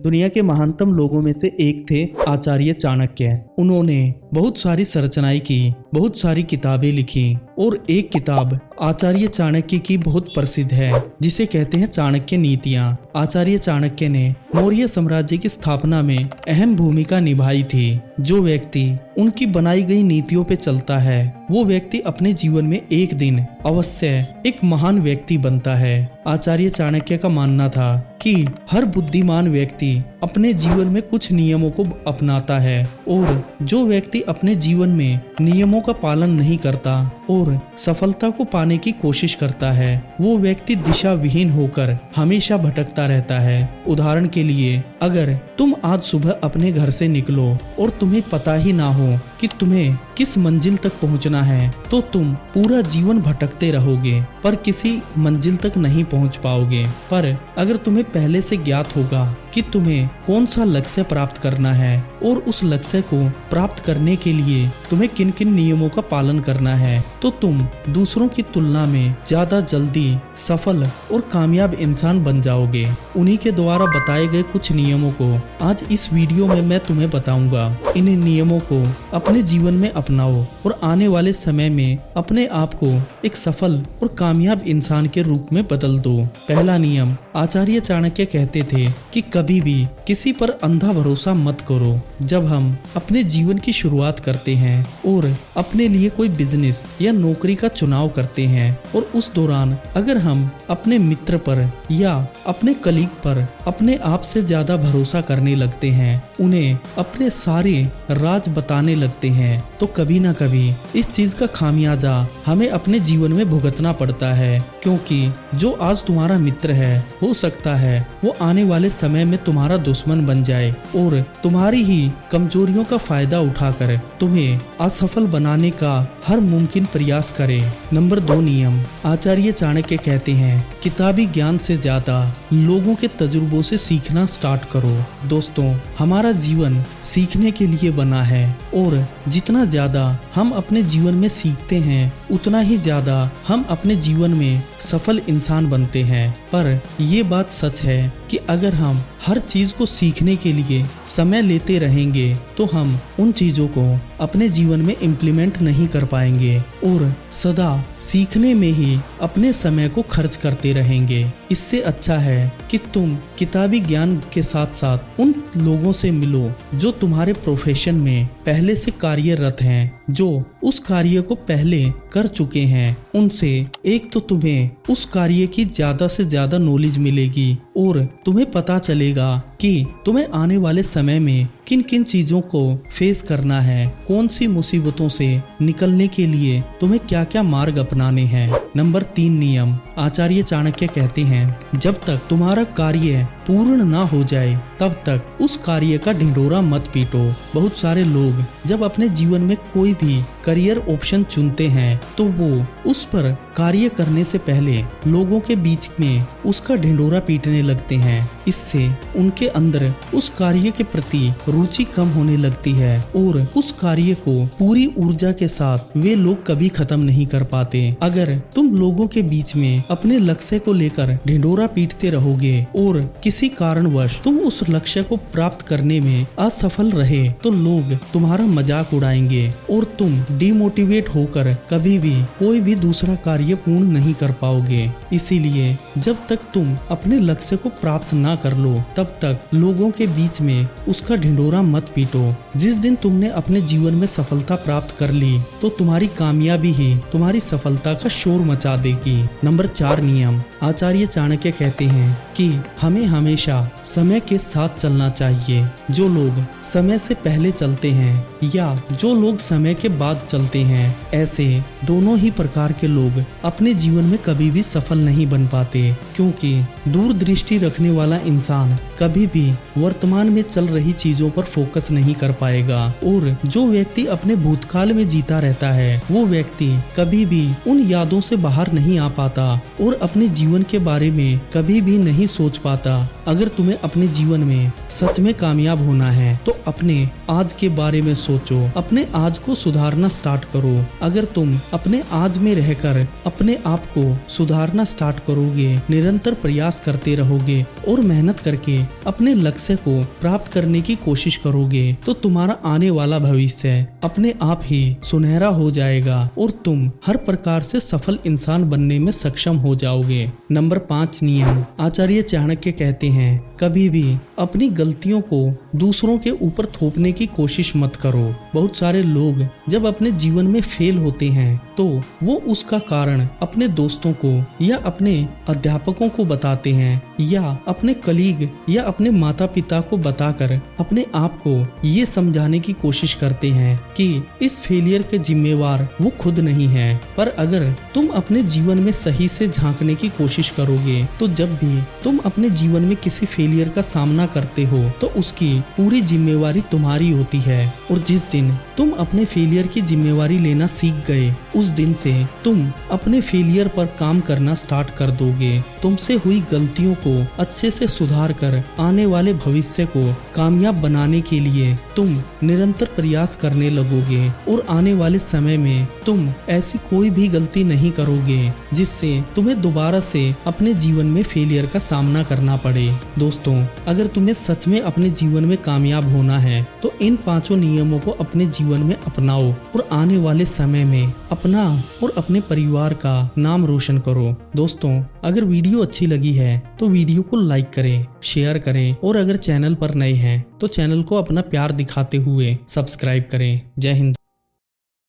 दुनिया के महानतम लोगों में से एक थे आचार्य चाणक्य। उन्होंने बहुत सारी संरचनाएं की, बहुत सारी किताबें लिखी और एक किताब आचार्य चाणक्य की बहुत प्रसिद्ध है जिसे कहते हैं चाणक्य नीतियां। आचार्य चाणक्य ने मौर्य साम्राज्य की स्थापना में अहम भूमिका निभाई थी। जो व्यक्ति उनकी बनाई गई नीतियों पे चलता है वो व्यक्ति अपने जीवन में एक दिन अवश्य एक महान व्यक्ति बनता है। आचार्य चाणक्य का मानना था कि हर बुद्धिमान व्यक्ति अपने जीवन में कुछ नियमों को अपनाता है और जो व्यक्ति अपने जीवन में नियमों का पालन नहीं करता और सफलता को पाने की कोशिश करता है वो व्यक्ति दिशा विहीन होकर हमेशा भटकता रहता है। उदाहरण के लिए, अगर तुम आज सुबह अपने घर से निकलो और तुम्हें पता ही ना हो कि तुम्हें किस मंजिल तक पहुंचना है तो तुम पूरा जीवन भटकते रहोगे पर किसी मंजिल तक नहीं पहुंच पाओगे। पर अगर तुम्हें पहले से ज्ञात होगा कि तुम्हें कौन सा लक्ष्य प्राप्त करना है और उस लक्ष्य को प्राप्त करने के लिए तुम्हें किन किन नियमों का पालन करना है तो तुम दूसरों की तुलना में ज्यादा जल्दी सफल और कामयाब इंसान बन जाओगे। उन्हीं के द्वारा बताए गए कुछ नियमों को आज इस वीडियो में मैं तुम्हें बताऊंगा। इन नियमों को अपने जीवन में अपनाओ और आने वाले समय में अपने आप को एक सफल और कामयाब इंसान के रूप में बदल दो। पहला नियम, आचार्य चाणक्य कहते थे कि कभी भी किसी पर अंधा भरोसा मत करो। जब हम अपने जीवन की शुरुआत करते हैं और अपने लिए कोई बिजनेस या नौकरी का चुनाव करते हैं और उस दौरान अगर हम अपने मित्र पर या अपने कलीग पर अपने आप से ज्यादा भरोसा करने लगते हैं, उन्हें अपने सारे राज बताने लगते हैं तो कभी ना कभी इस चीज का खामियाजा हमें अपने जीवन में भुगतना पड़ता है। क्योंकि जो आज तुम्हारा मित्र है हो सकता है वो आने वाले समय में तुम्हारा दुश्मन बन जाए और तुम्हारी ही कमजोरियों का फायदा उठाकर तुम्हें असफल बनाने का हर मुमकिन प्रयास करे। नंबर 2 नियम, आचार्य चाणक्य कहते हैं किताबी ज्ञान से ज्यादा लोगों के तजुर्बों से सीखना स्टार्ट करो। दोस्तों, हमारा जीवन सीखने के लिए बना है और जितना ज्यादा हम अपने जीवन में सीखते हैं उतना ही ज्यादा हम अपने जीवन में सफल इंसान बनते हैं। पर ये बात सच है कि अगर हम हर चीज को सीखने के लिए समय लेते रहेंगे तो हम उन चीजों को अपने जीवन में इम्प्लीमेंट नहीं कर पाएंगे और सदा सीखने में ही अपने समय को खर्च करते रहेंगे। इससे अच्छा है कि तुम किताबी ज्ञान के साथ साथ उन लोगों से मिलो जो तुम्हारे प्रोफेशन में पहले से कार्यरत हैं, जो उस कार्य को पहले कर चुके हैं। उनसे एक तो तुम्हें उस कार्य की ज्यादा से ज्यादा नॉलेज मिलेगी और तुम्हें पता चलेगा कि तुम्हें आने वाले समय में किन किन चीजों को फेस करना है, कौन सी मुसीबतों से निकलने के लिए तुम्हें क्या क्या मार्ग अपनाने हैं। नंबर 3 नियम, आचार्य चाणक्य कहते हैं जब तक तुम्हारा कार्य पूर्ण ना हो जाए तब तक उस कार्य का ढिंढोरा मत पीटो। बहुत सारे लोग जब अपने जीवन में कोई भी करियर ऑप्शन चुनते हैं तो वो उस पर कार्य करने से पहले लोगों के बीच में उसका ढिंढोरा पीटने लगते हैं। इससे उनके अंदर उस कार्य के प्रति रुचि कम होने लगती है और उस कार्य को पूरी ऊर्जा के साथ वे लोग कभी खत्म नहीं कर पाते। अगर तुम लोगों के बीच में अपने लक्ष्य को लेकर ढिंढोरा पीटते रहोगे और किसी कारणवश तुम उस लक्ष्य को प्राप्त करने में असफल रहे तो लोग तुम्हारा मजाक उड़ाएंगे और तुम डिमोटिवेट होकर कभी भी कोई भी दूसरा कार्य पूर्ण नहीं कर पाओगे। इसीलिए जब तक तुम अपने लक्ष्य को प्राप्त ना कर लो तब तक लोगों के बीच में उसका ढिंढोरा मत पीटो। जिस दिन तुमने अपने जीवन में सफलता प्राप्त कर ली तो तुम्हारी कामयाबी ही तुम्हारी सफलता का शोर मचा देगी। नंबर 4 नियम, आचार्य चाणक्य कहते हैं कि हमें हमेशा समय के साथ चलना चाहिए। जो लोग समय से पहले चलते हैं या जो लोग समय के बाद चलते हैं, ऐसे दोनों ही प्रकार के लोग अपने जीवन में कभी भी सफल नहीं बन पाते। क्योंकि दूरदृष्टि रखने वाला इंसान कभी भी वर्तमान में चल रही चीजों पर फोकस नहीं कर पाएगा और जो व्यक्ति अपने भूतकाल में जीता रहता है वो व्यक्ति कभी भी उन यादों से बाहर नहीं आ पाता और अपने जीवन के बारे में कभी भी नहीं नहीं सोच पाता। अगर तुम्हें अपने जीवन में सच में कामयाब होना है तो अपने आज के बारे में सोचो, अपने आज को सुधारना स्टार्ट करो। अगर तुम अपने आज में रहकर अपने आप को सुधारना स्टार्ट करोगे, निरंतर प्रयास करते रहोगे और मेहनत करके अपने लक्ष्य को प्राप्त करने की कोशिश करोगे तो तुम्हारा आने वाला भविष्य अपने आप ही सुनहरा हो जाएगा और तुम हर प्रकार से सफल इंसान बनने में सक्षम हो जाओगे। नंबर 5 नियम। आचार्य चाणक्य कहते हैं, कभी भी अपनी गलतियों को दूसरों के ऊपर थोपने की कोशिश मत करो। बहुत सारे लोग जब अपने जीवन में फेल होते हैं तो वो उसका कारण अपने दोस्तों को या अपने अध्यापकों को बताते हैं या अपने कलीग या अपने माता पिता को बताकर अपने आप को ये समझाने की कोशिश करते हैं कि इस फेलियर के जिम्मेवार वो खुद नहीं है। पर अगर तुम अपने जीवन में सही से झांकने की कोशिश करोगे तो जब भी तुम अपने जीवन में किसी फेलियर का सामना करते हो तो उसकी पूरी जिम्मेवारी तुम्हारी होती है। और जिस दिन तुम अपने फेलियर की जिम्मेवारी लेना सीख गए उस दिन से तुम अपने फेलियर पर काम करना स्टार्ट कर दोगे। तुमसे हुई गलतियों को अच्छे से सुधार कर आने वाले भविष्य को कामयाब बनाने के लिए तुम निरंतर प्रयास करने लगोगे और आने वाले समय में तुम ऐसी कोई भी गलती नहीं करोगे जिससे तुम्हें दोबारा से अपने जीवन में फेलियर का सामना करना पड़े। दोस्तों, अगर तुम्हें सच में अपने जीवन में कामयाब होना है तो इन 5 नियमों को अपने जीवन में अपनाओ और आने वाले समय में अपना और अपने परिवार का नाम रोशन करो। दोस्तों, अगर वीडियो अच्छी लगी है तो वीडियो को लाइक करें, शेयर करें और अगर चैनल पर नए हैं तो चैनल को अपना प्यार दिखाते हुए सब्सक्राइब करें। जय हिंद।